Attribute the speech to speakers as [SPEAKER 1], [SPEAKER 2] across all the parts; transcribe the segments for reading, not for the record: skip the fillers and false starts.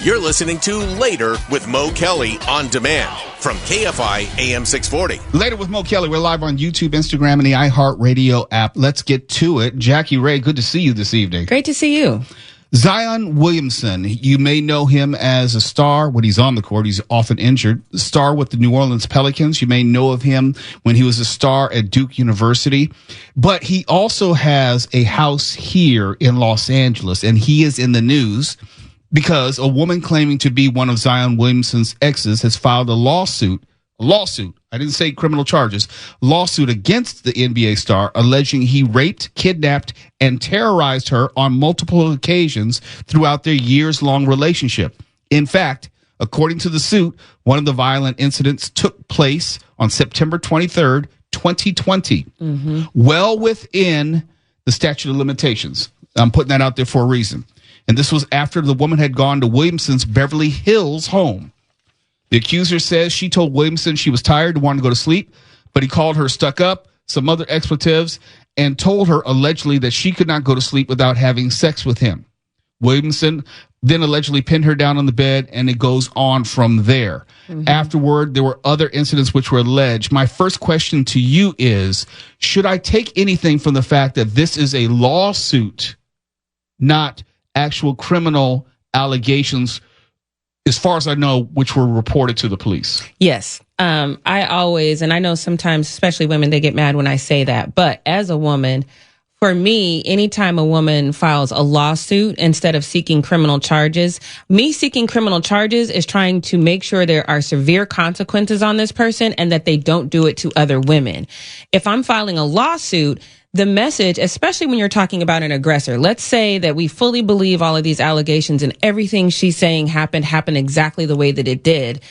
[SPEAKER 1] You're listening to Later with Mo Kelly on demand from KFI AM 640.
[SPEAKER 2] Later with Mo Kelly. We're live on YouTube, Instagram, and the iHeartRadio app. Let's get to it. Jackie Ray, good to see you this evening.
[SPEAKER 3] Great to see you.
[SPEAKER 2] Zion Williamson, you may know him as a star when he's on the court. He's often injured. Star with the New Orleans Pelicans. You may know of him when he was a star at Duke University. But he also has a house here in Los Angeles, and he is in the news because a woman claiming to be one of Zion Williamson's exes has filed a lawsuit, I didn't say criminal charges, lawsuit against the NBA star alleging he raped, kidnapped, and terrorized her on multiple occasions throughout their years-long relationship. In fact, according to the suit, one of the violent incidents took place on September 23rd, 2020, well within the statute of limitations. I'm putting that out there for a reason. And this was after the woman had gone to Williamson's Beverly Hills home. The accuser says she told Williamson she was tired and wanted to go to sleep, but he called her stuck up, some other expletives, and told her allegedly that she could not go to sleep without having sex with him. Williamson then allegedly pinned her down on the bed, and it goes on from there. Afterward, there were other incidents which were alleged. My first question to you is, should I take anything from the fact that this is a lawsuit, not actual criminal allegations, as far as I know, which were reported to the police?
[SPEAKER 3] Yes. I always, and I know sometimes, especially women, they get mad when I say that. But as a woman, for me, anytime a woman files a lawsuit instead of seeking criminal charges, me seeking criminal charges is trying to make sure there are severe consequences on this person and that they don't do it to other women. If I'm filing a lawsuit, the message, especially when you're talking about an aggressor, let's say that we fully believe all of these allegations and everything she's saying happened exactly the way that it did.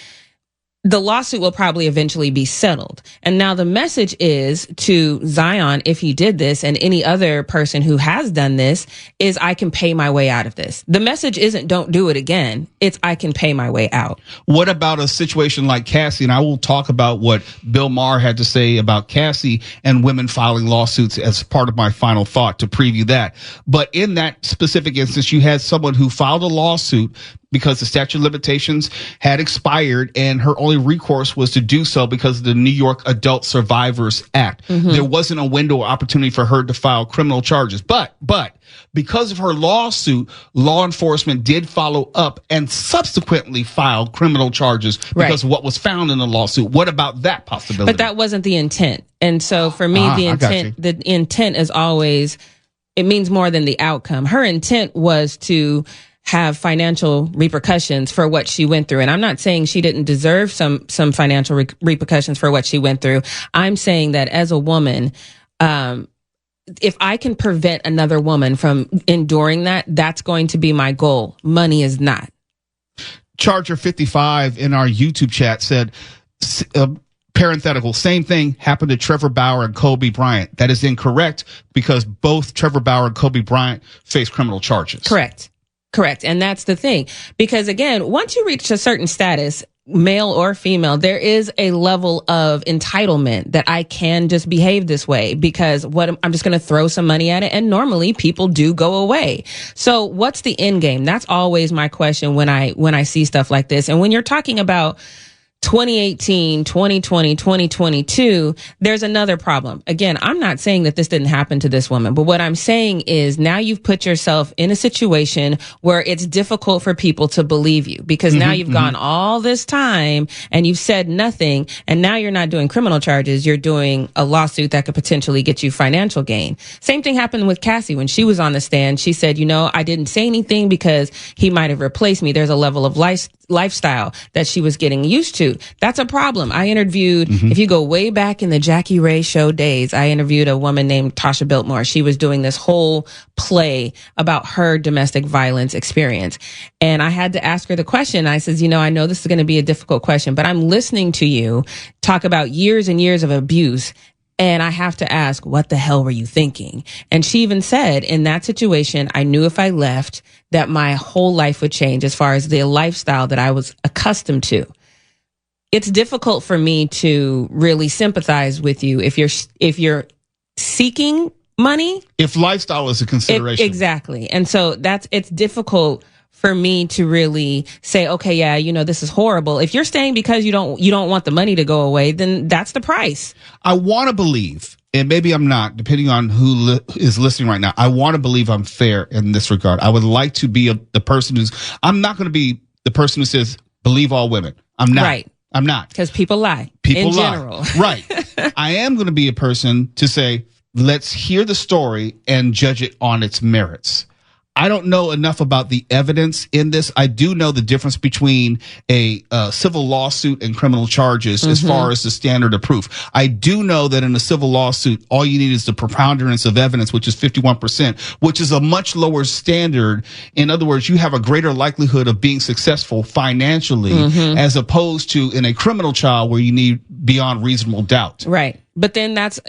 [SPEAKER 3] The lawsuit will probably eventually be settled. And now the message is to Zion, if he did this, and any other person who has done this, is I can pay my way out of this. The message isn't don't do it again. It's I can pay my way out.
[SPEAKER 2] What about a situation like Cassie? And I will talk about what Bill Maher had to say about Cassie and women filing lawsuits as part of my final thought to preview that. But in that specific instance, you had someone who filed a lawsuit because the statute of limitations had expired and her only recourse was to do so because of the New York Adult Survivors Act. There wasn't a window or opportunity for her to file criminal charges. But because of her lawsuit, law enforcement did follow up and subsequently filed criminal charges because of what was found in the lawsuit. What about that possibility?
[SPEAKER 3] But that wasn't the intent. And so for me, the intent is always, it means more than the outcome. Her intent was to have financial repercussions for what she went through. And I'm not saying she didn't deserve some financial repercussions for what she went through. I'm saying that as a woman, if I can prevent another woman from enduring that, that's going to be my goal. Money is not.
[SPEAKER 2] Charger55 in our YouTube chat said, parenthetical, same thing happened to Trevor Bauer and Kobe Bryant. That is incorrect because both Trevor Bauer and Kobe Bryant face criminal charges.
[SPEAKER 3] Correct. And that's the thing. Because again, once you reach a certain status, male or female, there is a level of entitlement that I can just behave this way because I'm just going to throw some money at it. And normally people do go away. So what's the end game? That's always my question when I see stuff like this. And when you're talking about 2018, 2020, 2022, there's another problem. Again, I'm not saying that this didn't happen to this woman, but what I'm saying is now you've put yourself in a situation where it's difficult for people to believe you because now you've gone all this time and you've said nothing. And now you're not doing criminal charges. You're doing a lawsuit that could potentially get you financial gain. Same thing happened with Cassie when she was on the stand. She said, I didn't say anything because he might have replaced me. There's a level of lifestyle that she was getting used to. That's a problem. I interviewed, if you go way back in the Jackie Ray show days, I interviewed a woman named Tasha Biltmore. She was doing this whole play about her domestic violence experience. And I had to ask her the question. I says, I know this is going to be a difficult question, but I'm listening to you talk about years and years of abuse. And I have to ask, what the hell were you thinking? And she even said, in that situation, I knew if I left that my whole life would change as far as the lifestyle that I was accustomed to. It's difficult for me to really sympathize with you if you're seeking money.
[SPEAKER 2] If lifestyle is a consideration.
[SPEAKER 3] Exactly. And so it's difficult for me to really say, okay, yeah, this is horrible. If you're staying because you don't want the money to go away, then that's the price.
[SPEAKER 2] I want to believe, and maybe I'm not, depending on who is listening right now, I want to believe I'm fair in this regard. I would like to be the person I'm not going to be the person who says, believe all women. I'm not.
[SPEAKER 3] Right.
[SPEAKER 2] I'm not.
[SPEAKER 3] Because people lie.
[SPEAKER 2] People
[SPEAKER 3] in
[SPEAKER 2] lie.
[SPEAKER 3] General.
[SPEAKER 2] Right. I am going to be a person to say, let's hear the story and judge it on its merits. I don't know enough about the evidence in this. I do know the difference between a civil lawsuit and criminal charges as far as the standard of proof. I do know that in a civil lawsuit, all you need is the preponderance of evidence, which is 51%, which is a much lower standard. In other words, you have a greater likelihood of being successful financially as opposed to in a criminal trial where you need beyond reasonable doubt.
[SPEAKER 3] Right. But then that's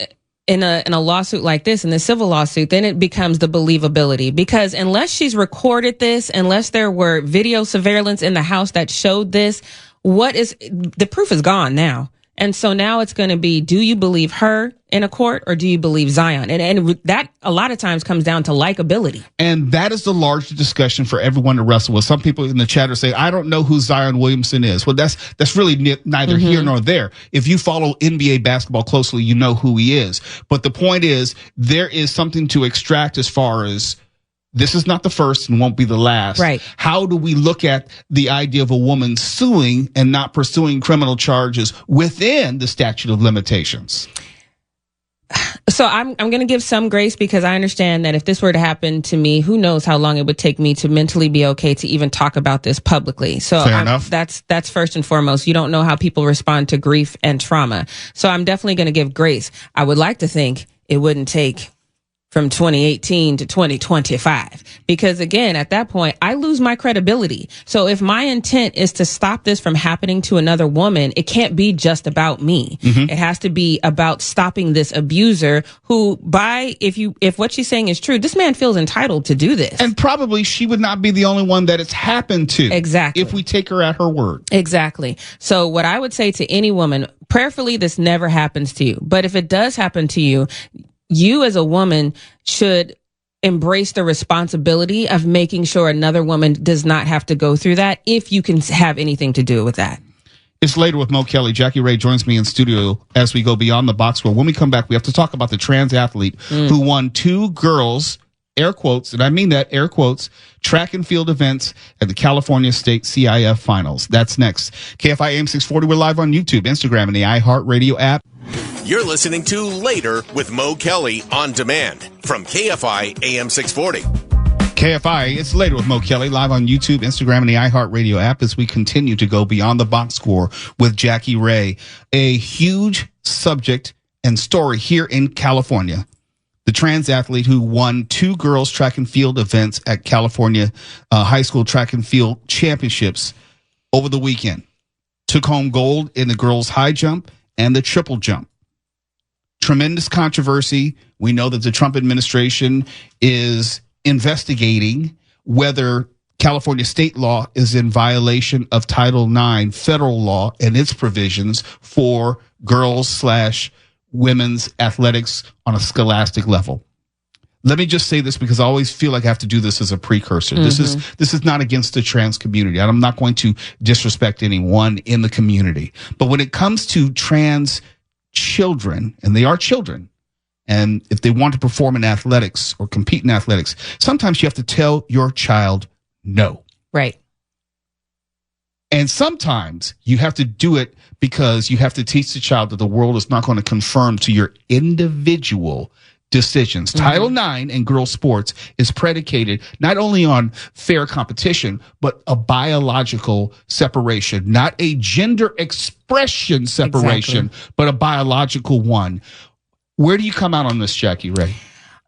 [SPEAKER 3] in a lawsuit like this, in the civil lawsuit, then it becomes the believability, because unless she's recorded this, unless there were video surveillance in the house that showed this, the proof is gone now. And so now it's going to be, do you believe her in a court or do you believe Zion? And that a lot of times comes down to likability.
[SPEAKER 2] And that is the larger discussion for everyone to wrestle with. Some people in the chat are saying, I don't know who Zion Williamson is. Well, that's really neither here nor there. If you follow NBA basketball closely, you know who he is. But the point is, there is something to extract as far as this is not the first and won't be the last.
[SPEAKER 3] Right.
[SPEAKER 2] How do we look at the idea of a woman suing and not pursuing criminal charges within the statute of limitations?
[SPEAKER 3] So I'm going to give some grace, because I understand that if this were to happen to me, who knows how long it would take me to mentally be okay to even talk about this publicly. So
[SPEAKER 2] fair enough.
[SPEAKER 3] That's first and foremost. You don't know how people respond to grief and trauma. So I'm definitely going to give grace. I would like to think it wouldn't take from 2018 to 2025, because again, at that point, I lose my credibility. So if my intent is to stop this from happening to another woman, it can't be just about me. It has to be about stopping this abuser who, if what she's saying is true, this man feels entitled to do this.
[SPEAKER 2] And probably she would not be the only one that it's happened to.
[SPEAKER 3] Exactly.
[SPEAKER 2] If we take her at her word.
[SPEAKER 3] Exactly. So what I would say to any woman, prayerfully, this never happens to you. But if it does happen to you, you as a woman should embrace the responsibility of making sure another woman does not have to go through that, if you can have anything to do with that.
[SPEAKER 2] It's Later with Mo Kelly. Jackie Ray joins me in studio as we go beyond the box score. When we come back, we have to talk about the trans athlete who won 2 girls, air quotes, and I mean that, air quotes, track and field events at the California State CIF Finals. That's next. KFI AM 640. We're live on YouTube, Instagram, and the iHeartRadio app.
[SPEAKER 1] You're listening to Later with Mo Kelly on demand from KFI AM 640.
[SPEAKER 2] KFI, it's Later with Mo Kelly, live on YouTube, Instagram, and the iHeartRadio app as we continue to go beyond the box score with Jackie Ray. A huge subject and story here in California. The trans athlete who won 2 girls track and field events at California high school track and field championships over the weekend. Took home gold in the girls high jump and the triple jump. Tremendous controversy. We know that the Trump administration is investigating whether California state law is in violation of Title IX federal law and its provisions for girls/women's athletics on a scholastic level. Let me just say this, because I always feel like I have to do this as a precursor. This is not against the trans community. I'm not going to disrespect anyone in the community. But when it comes to trans children, and they are children, and if they want to perform in athletics or compete in athletics, sometimes you have to tell your child no.
[SPEAKER 3] Right.
[SPEAKER 2] And sometimes you have to do it because you have to teach the child that the world is not going to conform to your individual decisions. Title IX in girls sports is predicated not only on fair competition, but a biological separation, not a gender expression separation, but a biological one. Where do you come out on this, Jackie Ray?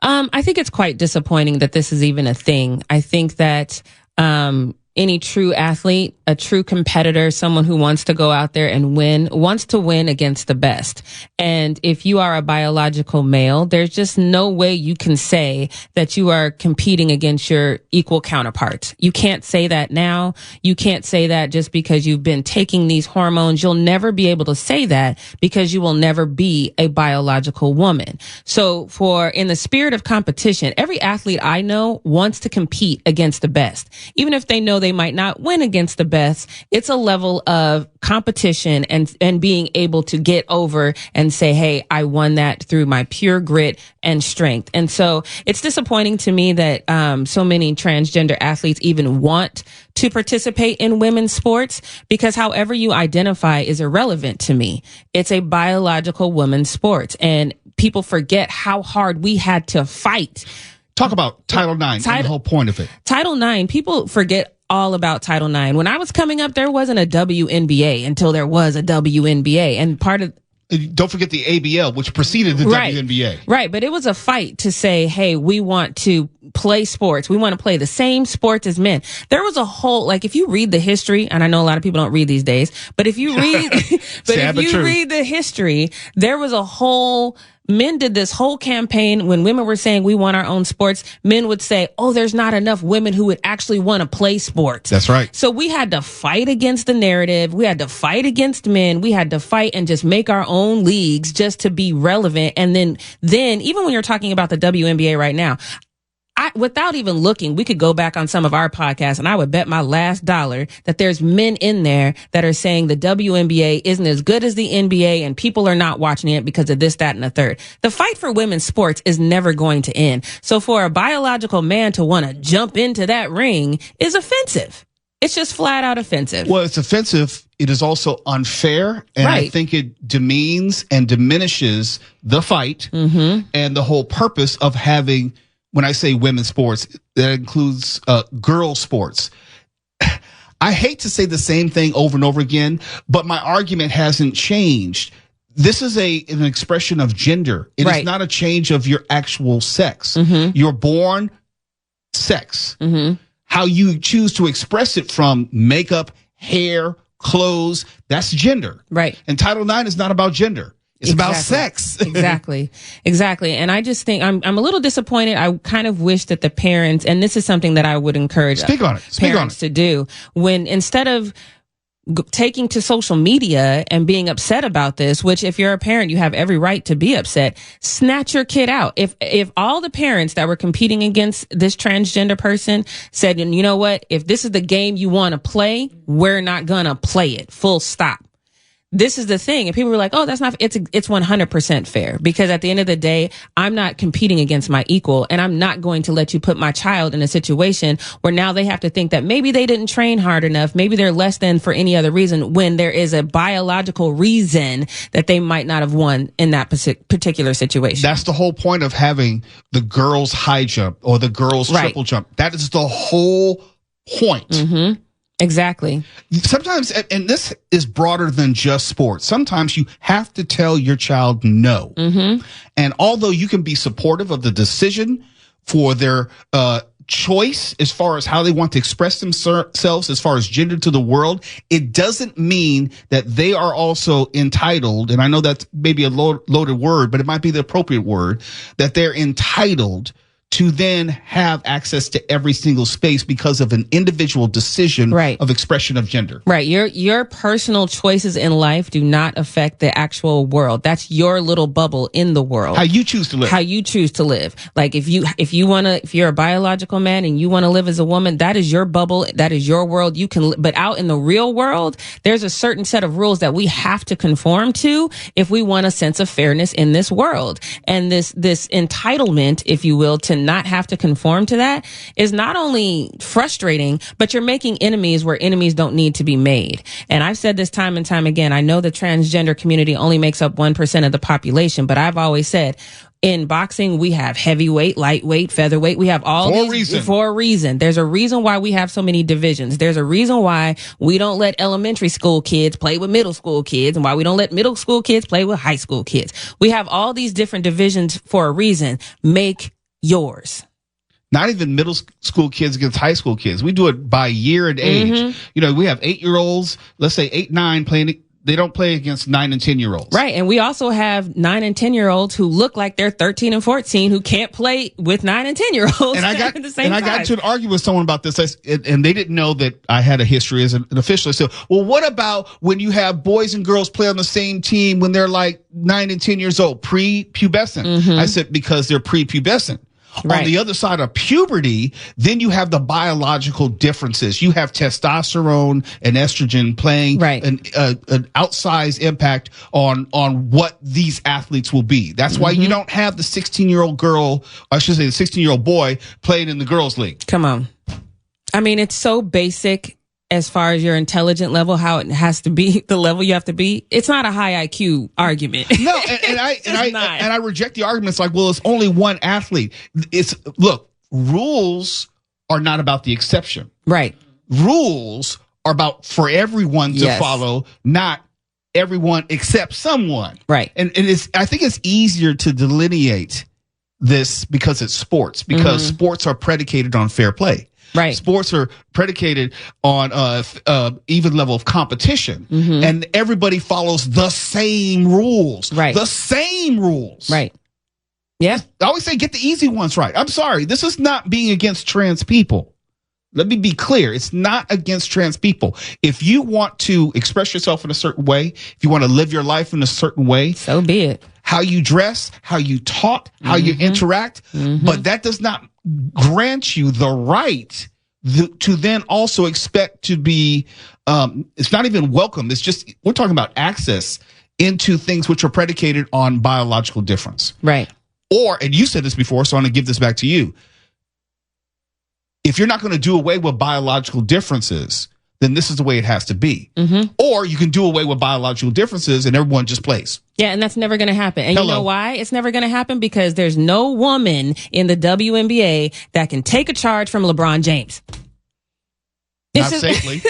[SPEAKER 3] I think it's quite disappointing that this is even a thing. I think that any true athlete, a true competitor, someone who wants to go out there and wants to win against the best. And if you are a biological male, there's just no way you can say that you are competing against your equal counterparts. You can't say that now. You can't say that just because you've been taking these hormones. You'll never be able to say that because you will never be a biological woman. So in the spirit of competition, every athlete I know wants to compete against the best. Even if they know they might not win against the best, it's a level of competition and being able to get over and say, hey, I won that through my pure grit and strength. And so it's disappointing to me that so many transgender athletes even want to participate in women's sports, because however you identify is irrelevant to me. It's a biological women's sport, and people forget how hard we had to fight.
[SPEAKER 2] Talk about Title IX and the whole point of it.
[SPEAKER 3] Title IX, people forget all about Title IX. When I was coming up, there wasn't a WNBA until there was a WNBA. And part of...
[SPEAKER 2] Don't forget the ABL, which preceded the WNBA.
[SPEAKER 3] Right. But it was a fight to say, hey, we want to play sports. We want to play the same sports as men. There was a whole, like, if you read the history, and I know a lot of people don't read these days, but if you read, read the history, there was a whole... Men did this whole campaign when women were saying we want our own sports. Men would say, oh, there's not enough women who would actually want to play sports.
[SPEAKER 2] That's right.
[SPEAKER 3] So we had to fight against the narrative. We had to fight against men. We had to fight and just make our own leagues just to be relevant. And then even when you're talking about the WNBA right now, without even looking, we could go back on some of our podcasts and I would bet my last dollar that there's men in there that are saying the WNBA isn't as good as the NBA and people are not watching it because of this, that, and the third. The fight for women's sports is never going to end. So for a biological man to want to jump into that ring is offensive. It's just flat out offensive.
[SPEAKER 2] Well, it's offensive. It is also unfair. And
[SPEAKER 3] right.
[SPEAKER 2] I think it demeans and diminishes the fight and the whole purpose of having... When I say women's sports, that includes girl sports. I hate to say the same thing over and over again, but my argument hasn't changed. This is an expression of gender. It is not a change of your actual sex. You're born sex. How you choose to express it from makeup, hair, clothes, that's gender.
[SPEAKER 3] Right.
[SPEAKER 2] And Title IX is not about gender. It's about sex.
[SPEAKER 3] Exactly. And I just think I'm a little disappointed. I kind of wish that the parents, and this is something that I would encourage parents to do, when instead of taking to social media and being upset about this, which if you're a parent, you have every right to be upset, snatch your kid out. If all the parents that were competing against this transgender person said, you know what, if this is the game you want to play, we're not going to play it, full stop. This is the thing. And people were like, oh, that's not, it's 100% fair, because at the end of the day, I'm not competing against my equal, and I'm not going to let you put my child in a situation where now they have to think that maybe they didn't train hard enough. Maybe they're less than for any other reason, when there is a biological reason that they might not have won in that particular situation.
[SPEAKER 2] That's the whole point of having the girls high jump or the girls triple jump. That is the whole point.
[SPEAKER 3] Exactly.
[SPEAKER 2] Sometimes, and this is broader than just sports, sometimes you have to tell your child no. And although you can be supportive of the decision for their choice as far as how they want to express themselves as far as gender to the world, it doesn't mean that they are also entitled, and I know that's maybe a loaded word, but it might be the appropriate word, that they're entitled to then have access to every single space because of an individual decision of expression of gender. Right.
[SPEAKER 3] Your personal choices in life do not affect the actual world. That's your little bubble in the world.
[SPEAKER 2] How you choose to live.
[SPEAKER 3] How you choose to live. Like if you're a biological man and you want to live as a woman, that is your bubble. That is your world. You can, but out in the real world, there's a certain set of rules that we have to conform to if we want a sense of fairness in this world. And this entitlement, if you will, to not have to conform to that is not only frustrating, but you're making enemies where enemies don't need to be made. And I've said this time and time again. I know the transgender community only makes up 1% of the population, but I've always said, in boxing, we have heavyweight, lightweight, featherweight. We have all for a reason. There's a reason why we have so many divisions. There's a reason why we don't let elementary school kids play with middle school kids, and why we don't let middle school kids play with high school kids. We have all these different divisions for a reason. Make yours.
[SPEAKER 2] Not even middle school kids against high school kids. We do it by year and age.
[SPEAKER 3] Mm-hmm.
[SPEAKER 2] We have 8-year-olds, let's say 8, 9 playing. They don't play against 9 and 10-year-olds.
[SPEAKER 3] Right. And we also have 9 and 10-year-olds who look like they're 13 and 14 who can't play with 9 and 10-year-olds.
[SPEAKER 2] And I got into an argument with someone about this, and they didn't know that I had a history as an official. I said, well, what about when you have boys and girls play on the same team when they're like 9 and 10 years old, pre-pubescent?
[SPEAKER 3] Mm-hmm.
[SPEAKER 2] I said, because they're pre-pubescent.
[SPEAKER 3] Right.
[SPEAKER 2] On the other side of puberty, then you have the biological differences. You have testosterone and estrogen playing an outsized impact on what these athletes will be. That's why you don't have the 16-year-old girl, or I should say the 16-year-old boy playing in the girls' league.
[SPEAKER 3] Come on. I mean, it's so basic as far as your intelligent level, how it has to be, the level you have to be. It's not a high IQ argument.
[SPEAKER 2] No, and I reject the arguments like, well, it's only one athlete. Look, rules are not about the exception.
[SPEAKER 3] Right.
[SPEAKER 2] Rules are about for everyone to follow, not everyone except someone.
[SPEAKER 3] Right.
[SPEAKER 2] And I think it's easier to delineate this because it's sports, because sports are predicated on fair play.
[SPEAKER 3] Right.
[SPEAKER 2] Sports are predicated on even level of competition, and everybody follows the same rules.
[SPEAKER 3] Right.
[SPEAKER 2] The same rules.
[SPEAKER 3] Right. Yeah.
[SPEAKER 2] I always say get the easy ones right. I'm sorry. This is not being against trans people. Let me be clear. It's not against trans people. If you want to express yourself in a certain way, if you want to live your life in a certain way,
[SPEAKER 3] so be it.
[SPEAKER 2] How you dress, how you talk, how you interact, but that does not grant you the right to then also expect to be, it's not even welcome. It's just, we're talking about access into things which are predicated on biological difference.
[SPEAKER 3] Right.
[SPEAKER 2] And you said this before, so I'm going to give this back to you. If you're not going to do away with biological differences, then this is the way it has to be. Or you can do away with biological differences and everyone just plays. Yeah,
[SPEAKER 3] and that's never going to happen. And you know why it's never going to happen? Because there's no woman in the WNBA that can take a charge from LeBron James.
[SPEAKER 2] Not safely.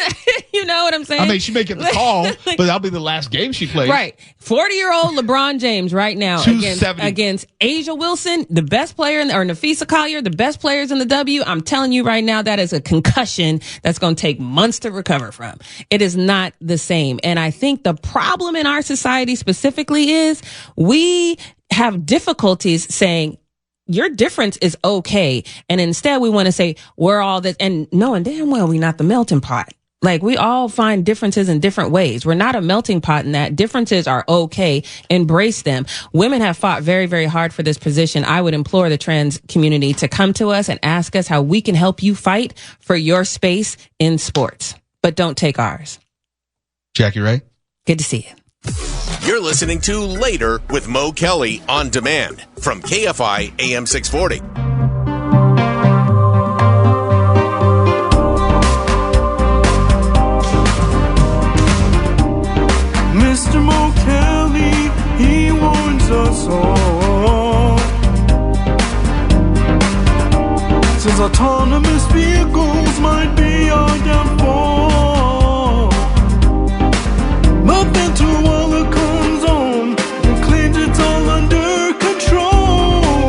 [SPEAKER 3] You know what I'm saying?
[SPEAKER 2] I mean, she may get the call, but that'll be the last game she plays.
[SPEAKER 3] Right. 40-year-old LeBron James right now against Asia Wilson, the best player, or Nafisa Collier, the best players in the W. I'm telling you right now, that is a concussion that's going to take months to recover from. It is not the same. And I think the problem in our society specifically is we have difficulties saying, your difference is okay. And instead we want to say we're all this, and knowing damn well we're not the melting pot. Like, we all find differences in different ways. We're not a melting pot in that. Differences are okay. Embrace them. Women have fought very, very hard for this position. I would implore the trans community to come to us and ask us how we can help you fight for your space in sports. But don't take ours.
[SPEAKER 2] Jackie Ray?
[SPEAKER 3] Good to see you.
[SPEAKER 1] You're listening to Later with Mo Kelly on demand from KFI AM 640.
[SPEAKER 4] Mr. Mo Kelly, he warns us all. Says autonomous vehicles might be our downfall. But then Tawala comes on and claims it's all under control.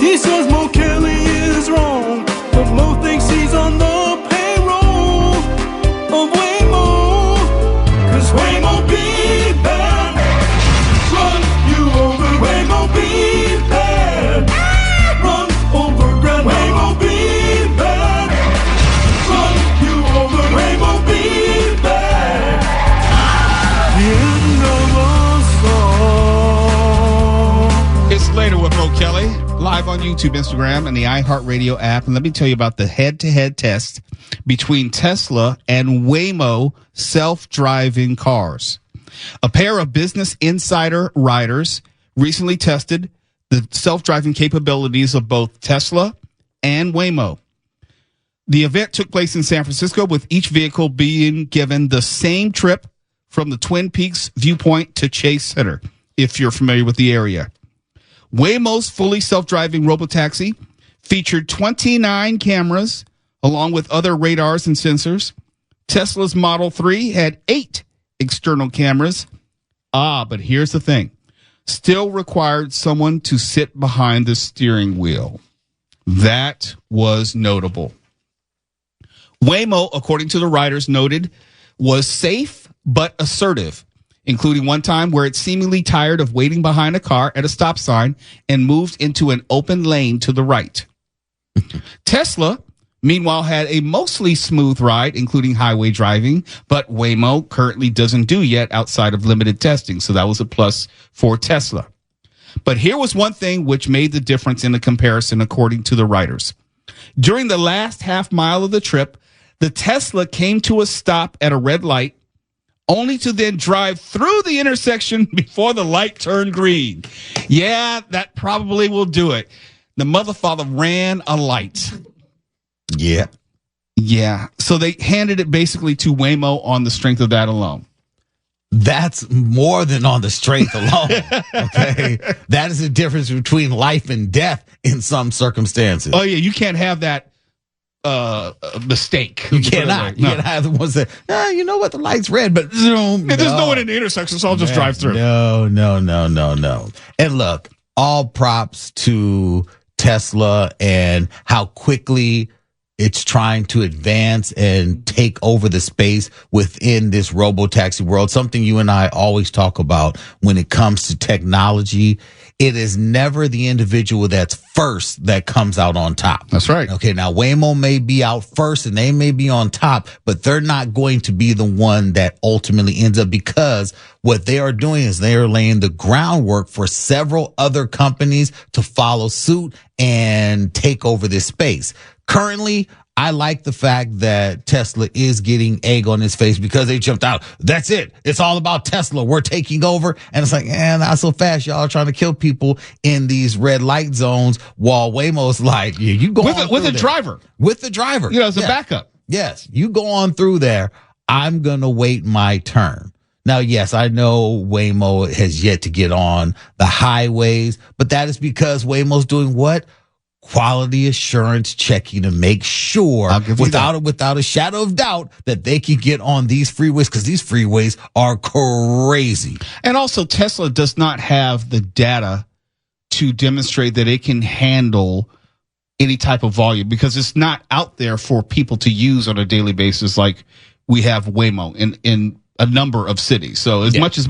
[SPEAKER 4] He says Mo Kelly is wrong, but Mo thinks he's on the payroll of Waymo. Cause Waymo be bad, run you over. Waymo be bad, run over grand. Waymo be bad, run you over. Waymo be bad, the end of us all.
[SPEAKER 2] It's Later with Mo Kelly, live on YouTube, Instagram, and the iHeartRadio app. And let me tell you about the head-to-head test between Tesla and Waymo self-driving cars. A pair of Business Insider writers recently tested the self-driving capabilities of both Tesla and Waymo. The event took place in San Francisco, with each vehicle being given the same trip from the Twin Peaks viewpoint to Chase Center, if you're familiar with the area. Waymo's fully self-driving robotaxi featured 29 cameras, along with other radars and sensors. Tesla's Model 3 had 8 external cameras. But here's the thing. still required someone to sit behind the steering wheel. That was notable. Waymo, according to the writers, noted, was safe but assertive, including one time where it seemingly tired of waiting behind a car at a stop sign and moved into an open lane to the right. Tesla, meanwhile, had a mostly smooth ride, including highway driving, but Waymo currently doesn't do yet outside of limited testing, so that was a plus for Tesla. But here was one thing which made the difference in the comparison, according to the writers. During the last half mile of the trip, the Tesla came to a stop at a red light, only to then drive through the intersection before the light turned green. Yeah, that probably will do it. The motherfather ran a light.
[SPEAKER 5] Yeah.
[SPEAKER 2] Yeah. So they handed it basically to Waymo on the strength of that alone.
[SPEAKER 5] That's more than on the strength alone. Okay. That is the difference between life and death in some circumstances.
[SPEAKER 2] Oh, yeah. You can't have that mistake.
[SPEAKER 5] You cannot. You can't have the ones that, you know what? The light's red, but zoom.
[SPEAKER 2] There's no one in the intersection, so I'll just drive through.
[SPEAKER 5] No. And look, all props to Tesla and how quickly it's trying to advance and take over the space within this robo-taxi world. Something you and I always talk about when it comes to technology. It is never the individual that's first that comes out on top.
[SPEAKER 2] That's right.
[SPEAKER 5] Okay, now Waymo may be out first and they may be on top, but they're not going to be the one that ultimately ends up, because what they are doing is they are laying the groundwork for several other companies to follow suit and take over this space. Currently, I like the fact that Tesla is getting egg on his face because they jumped out. That's it. It's all about Tesla. We're taking over. And it's like, not so fast. Y'all are trying to kill people in these red light zones, while Waymo's like, yeah, you go
[SPEAKER 2] with a driver.
[SPEAKER 5] With the driver.
[SPEAKER 2] You know, as a backup.
[SPEAKER 5] Yes. You go on through there. I'm going to wait my turn. Now, yes, I know Waymo has yet to get on the highways, but that is because Waymo's doing what? Quality assurance checking to make sure without a shadow of doubt that they can get on these freeways, because these freeways are crazy.
[SPEAKER 2] And also, Tesla does not have the data to demonstrate that it can handle any type of volume, because it's not out there for people to use on a daily basis like we have Waymo in a number of cities. So as much as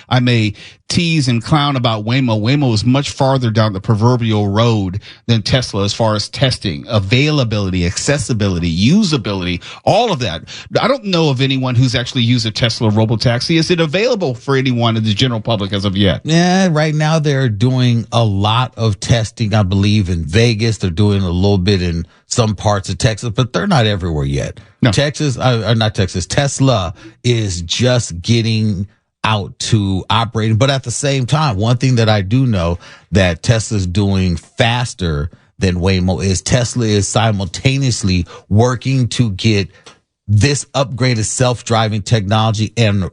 [SPEAKER 2] I may tease and clown about Waymo is much farther down the proverbial road than Tesla as far as testing, availability, accessibility, usability, all of that. I don't know of anyone who's actually used a Tesla robotaxi. Is it available for anyone in the general public as of yet?
[SPEAKER 5] Yeah, right now they're doing a lot of testing, I believe, in Vegas. They're doing a little bit in some parts of Texas, but they're not everywhere yet. No. Tesla is just getting out to operating. But at the same time, one thing that I do know that Tesla's doing faster than Waymo is Tesla is simultaneously working to get this upgraded self-driving technology and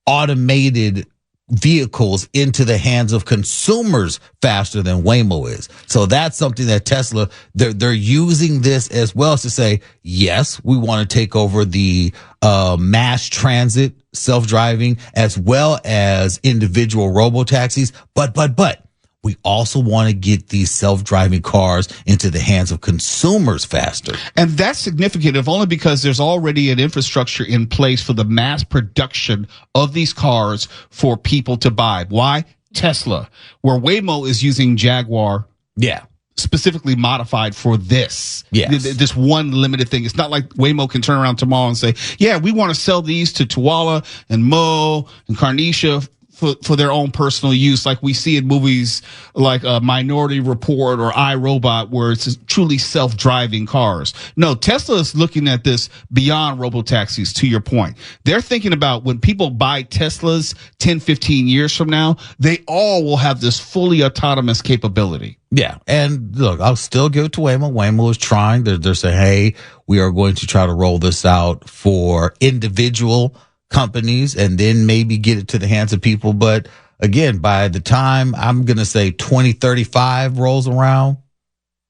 [SPEAKER 5] automated vehicles into the hands of consumers faster than Waymo is. So that's something that Tesla, they're using this as well as to say, yes, we want to take over the mass transit self-driving as well as individual robo-taxis. But we also want to get these self-driving cars into the hands of consumers faster.
[SPEAKER 2] And that's significant, if only because there's already an infrastructure in place for the mass production of these cars for people to buy. Why? Tesla, where Waymo is using Jaguar.
[SPEAKER 5] Yeah.
[SPEAKER 2] Specifically modified for this.
[SPEAKER 5] Yes.
[SPEAKER 2] This one limited thing. It's not like Waymo can turn around tomorrow and say, yeah, we want to sell these to Tuala and Mo and Carnicia for their own personal use, like we see in movies like Minority Report or iRobot, where it's truly self-driving cars. No, Tesla is looking at this beyond robotaxis, to your point. They're thinking about when people buy Teslas 10, 15 years from now, they all will have this fully autonomous capability.
[SPEAKER 5] Yeah. And look, I'll still give it to Waymo. Waymo is trying. They're saying, hey, we are going to try to roll this out for individual companies and then maybe get it to the hands of people. But again, by the time I'm going to say 2035 rolls around,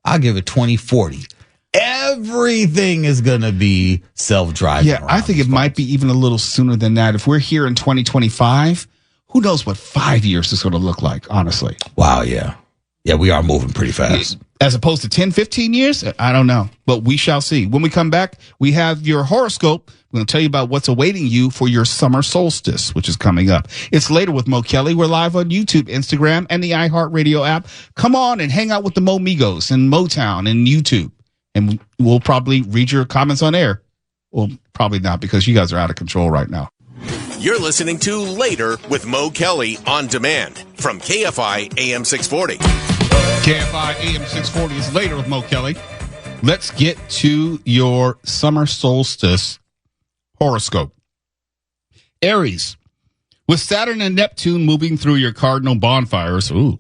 [SPEAKER 5] I'll give it 2040. Everything is going to be self-driving.
[SPEAKER 2] Yeah, I think it might be even a little sooner than that. If we're here in 2025, who knows what 5 years is going to look like, honestly.
[SPEAKER 5] Wow, yeah. Yeah, we are moving pretty fast.
[SPEAKER 2] As opposed to 10, 15 years? I don't know, but we shall see. When we come back, we have your horoscope. We're going to tell you about what's awaiting you for your summer solstice, which is coming up. It's later with Mo Kelly. We're live on YouTube, Instagram, and the iHeartRadio app. Come on and hang out with the Mo Migos and Motown and YouTube. And we'll probably read your comments on air. Well, probably not, because you guys are out of control right now.
[SPEAKER 1] You're listening to Later with Mo Kelly on demand from KFI AM 640.
[SPEAKER 2] KFI AM 640 is Later with Mo Kelly. Let's get to your summer solstice horoscope. Aries, with Saturn and Neptune moving through your cardinal bonfires, you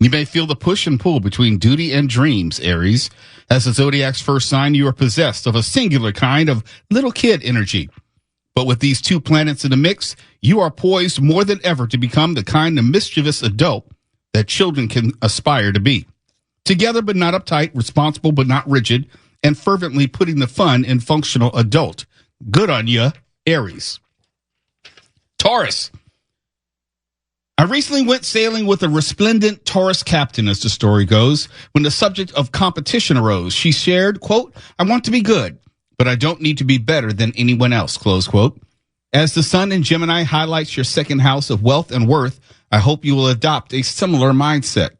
[SPEAKER 2] may feel the push and pull between duty and dreams, Aries. As the zodiac's first sign, you are possessed of a singular kind of little kid energy. But with these two planets in the mix, you are poised more than ever to become the kind of mischievous adult that children can aspire to be. Together but not uptight, responsible but not rigid, and fervently putting the fun in functional adult. Good on ya, Aries. Taurus. I recently went sailing with a resplendent Taurus captain, as the story goes. When the subject of competition arose, she shared, quote, "I want to be good, but I don't need to be better than anyone else," close quote. As the sun in Gemini highlights your second house of wealth and worth, I hope you will adopt a similar mindset,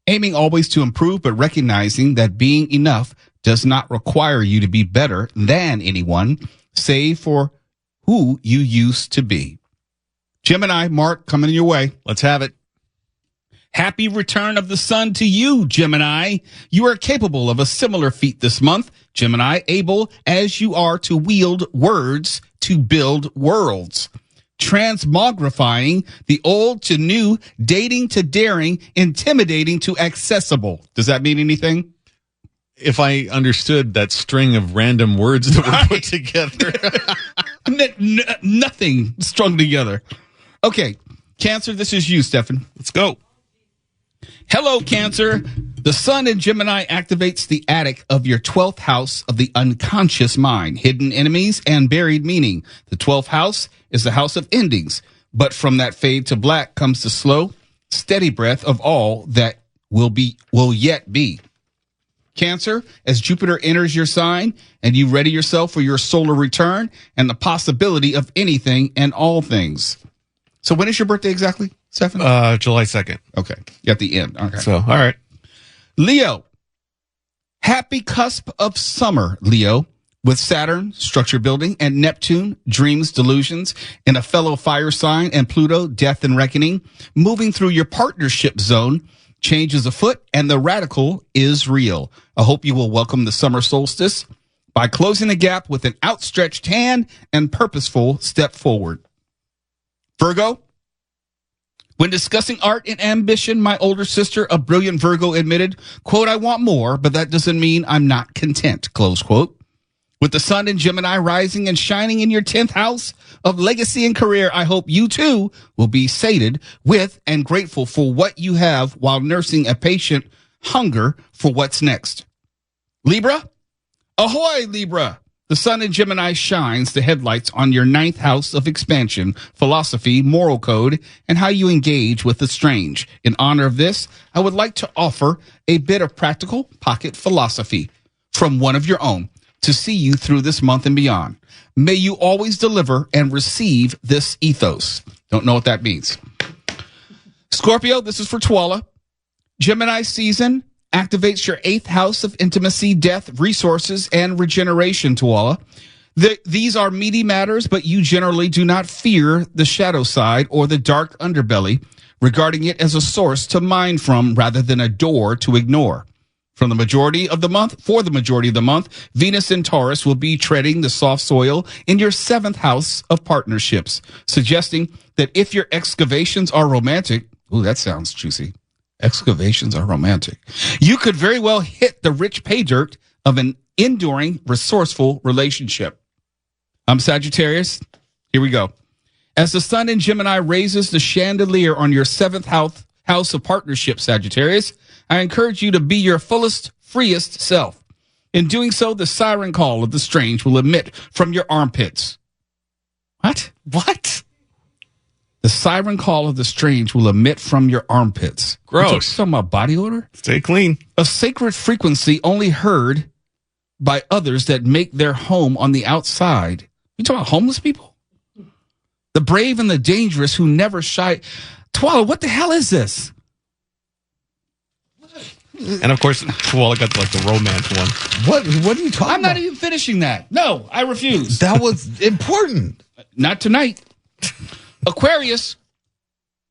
[SPEAKER 2] aiming always to improve, but recognizing that being enough does not require you to be better than anyone, save for who you used to be. Gemini, Mark, coming your way.
[SPEAKER 6] Let's have it.
[SPEAKER 2] Happy return of the sun to you, Gemini. You are capable of a similar feat this month, Gemini, able as you are to wield words to build worlds. Transmogrifying the old to new, dating to daring, intimidating to accessible. Does that mean anything?
[SPEAKER 6] If I understood that string of random words that were put together.
[SPEAKER 2] Nothing strung together. Okay, Cancer, this is you, Stefan.
[SPEAKER 6] Let's go.
[SPEAKER 2] Hello, Cancer. The sun in Gemini activates the attic of your 12th house of the unconscious mind, hidden enemies and buried meaning. The 12th house is the house of endings, but from that fade to black comes the slow, steady breath of all that will yet be. Cancer, as Jupiter enters your sign and you ready yourself for your solar return and the possibility of anything and all things. So when is your birthday exactly, Stefan?
[SPEAKER 6] July 2nd.
[SPEAKER 2] Okay. At the end. Okay.
[SPEAKER 6] So, all right.
[SPEAKER 2] Leo. Happy cusp of summer, Leo. With Saturn, structure building, and Neptune, dreams, delusions, and a fellow fire sign, and Pluto, death and reckoning, moving through your partnership zone, change is afoot, and the radical is real. I hope you will welcome the summer solstice by closing the gap with an outstretched hand and purposeful step forward. Virgo. When discussing art and ambition, my older sister, a brilliant Virgo, admitted, quote, "I want more, but that doesn't mean I'm not content," close quote. With the sun in Gemini rising and shining in your 10th house of legacy and career, I hope you too will be sated with and grateful for what you have while nursing a patient hunger for what's next. Libra. Ahoy, Libra. The sun in Gemini shines the headlights on your 9th house of expansion, philosophy, moral code, and how you engage with the strange. In honor of this, I would like to offer a bit of practical pocket philosophy from one of your own to see you through this month and beyond. May you always deliver and receive this ethos. Don't know what that means. Scorpio, this is for Twala. Gemini season activates your 8th house of intimacy, death, resources, and regeneration, Twala. These are meaty matters, but you generally do not fear the shadow side or the dark underbelly, regarding it as a source to mine from rather than a door to ignore. For the majority of the month, Venus in Taurus will be treading the soft soil in your 7th house of partnerships, suggesting that if your excavations are romantic, ooh, that sounds juicy. Excavations are romantic. You could very well hit the rich pay dirt of an enduring, resourceful relationship. I'm Sagittarius. Here we go. As the sun in Gemini raises the chandelier on your 7th house of partnership, Sagittarius, I encourage you to be your fullest, freest self. In doing so, the siren call of the strange will emit from your armpits. What?
[SPEAKER 6] What?
[SPEAKER 2] The siren call of the strange will emit from your armpits.
[SPEAKER 6] Gross.
[SPEAKER 2] Talking about body odor?
[SPEAKER 7] Stay clean.
[SPEAKER 2] A sacred frequency only heard by others that make their home on the outside. You talking about homeless people? The brave and the dangerous who never shy. Twala, what the hell is this?
[SPEAKER 7] And of course, Koala got like the romance one.
[SPEAKER 5] What are you talking about?
[SPEAKER 2] I'm not even finishing that. No, I refuse.
[SPEAKER 5] That was important.
[SPEAKER 2] Not tonight. Aquarius.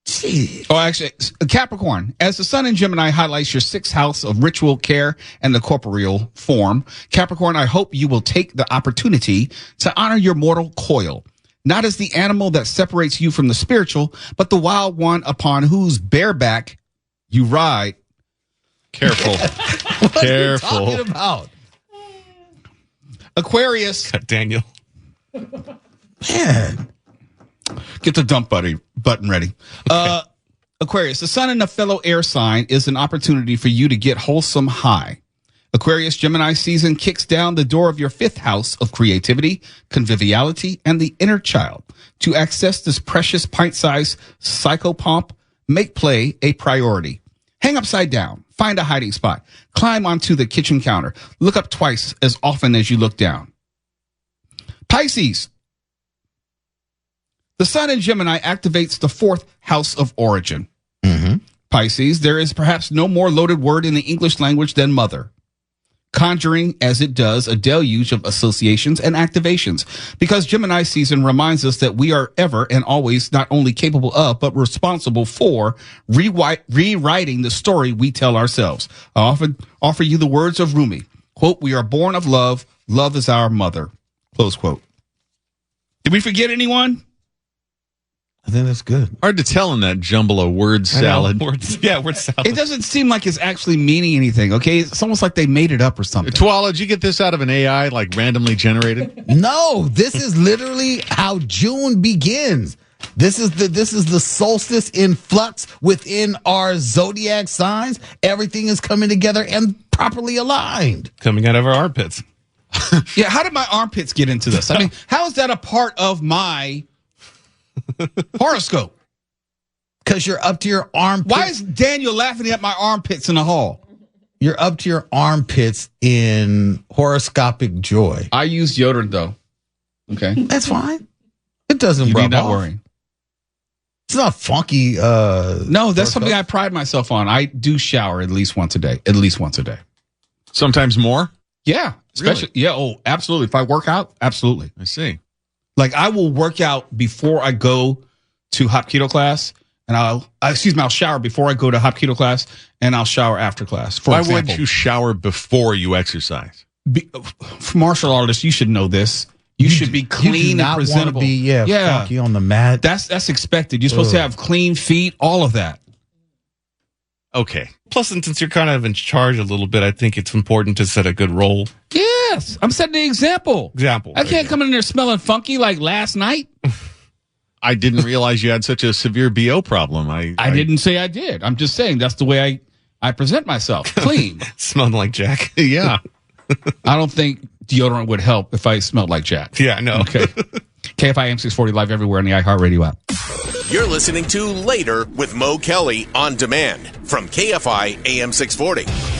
[SPEAKER 5] Gee.
[SPEAKER 2] Oh, actually, Capricorn. As the sun in Gemini highlights your sixth house of ritual care and the corporeal form, Capricorn, I hope you will take the opportunity to honor your mortal coil, not as the animal that separates you from the spiritual, but the wild one upon whose bareback you ride.
[SPEAKER 6] Careful.
[SPEAKER 5] What
[SPEAKER 6] Careful.
[SPEAKER 5] are you talking about?
[SPEAKER 2] Aquarius.
[SPEAKER 7] Got Daniel.
[SPEAKER 5] Man.
[SPEAKER 2] Get the dump button ready. Aquarius, the sun in a fellow air sign is an opportunity for you to get wholesome high. Aquarius, Gemini season kicks down the door of your fifth house of creativity, conviviality, and the inner child. To access this precious pint-sized psychopomp, make play a priority. Hang upside down. Find a hiding spot. Climb onto the kitchen counter. Look up twice as often as you look down. Pisces. The sun in Gemini activates the fourth house of origin.
[SPEAKER 5] Mm-hmm.
[SPEAKER 2] Pisces, there is perhaps no more loaded word in the English language than mother, conjuring as it does a deluge of associations and activations, because Gemini season reminds us that we are ever and always not only capable of, but responsible for rewriting the story we tell ourselves. I often offer you the words of Rumi, quote, "We are born of love. Love is our mother," close quote. Did we forget anyone?
[SPEAKER 5] I think that's good.
[SPEAKER 6] Hard to tell in that jumble of word salad.
[SPEAKER 7] Word salad.
[SPEAKER 2] It doesn't seem like it's actually meaning anything, okay? It's almost like they made it up or something.
[SPEAKER 6] Twala, did you get this out of an AI, like randomly generated?
[SPEAKER 5] No, this is literally how June begins. This is the solstice in flux within our zodiac signs. Everything is coming together and properly aligned.
[SPEAKER 7] Coming out of our armpits.
[SPEAKER 2] Yeah, how did my armpits get into this? I mean, how is that a part of my horoscope?
[SPEAKER 5] Because you're up to your armpits.
[SPEAKER 2] Why is Daniel laughing at my armpits in the hall?
[SPEAKER 5] You're up to your armpits in horoscopic joy.
[SPEAKER 2] I use deodorant though. Okay.
[SPEAKER 5] That's fine. It doesn't
[SPEAKER 2] You
[SPEAKER 5] rub
[SPEAKER 2] need not
[SPEAKER 5] off.
[SPEAKER 2] worry.
[SPEAKER 5] It's not funky.
[SPEAKER 2] No, that's something I pride myself on. I do shower at least once a day. At least once a day.
[SPEAKER 6] Sometimes more?
[SPEAKER 2] Yeah. Especially, yeah. Oh, absolutely. If I work out, absolutely.
[SPEAKER 6] I see.
[SPEAKER 2] Like I will work out before I go to Hapkido class, and I'll shower before I go to Hapkido class, and I'll shower after class. For
[SPEAKER 6] Why
[SPEAKER 2] example,
[SPEAKER 6] wouldn't you shower before you exercise?
[SPEAKER 2] For martial artists, you should know this. You should be
[SPEAKER 5] You do
[SPEAKER 2] clean
[SPEAKER 5] not
[SPEAKER 2] and presentable.
[SPEAKER 5] want to be funky on the mat.
[SPEAKER 2] That's expected. You're supposed to have clean feet, all of that.
[SPEAKER 6] Okay.
[SPEAKER 7] Plus, since you're kind of in charge a little bit, I think it's important to set a good role.
[SPEAKER 2] Yes, I'm setting the example. I can't come in there smelling funky like last night.
[SPEAKER 6] I didn't realize you had such a severe BO problem. I
[SPEAKER 2] didn't say I did. I'm just saying that's the way I present myself. Clean.
[SPEAKER 7] Smelling like Jack.
[SPEAKER 6] Yeah.
[SPEAKER 2] I don't think deodorant would help if I smelled like Jack.
[SPEAKER 7] Yeah, I know.
[SPEAKER 2] Okay. KFI AM640 live everywhere on the iHeartRadio app.
[SPEAKER 1] You're listening to Later with Mo Kelly on demand from KFI AM640.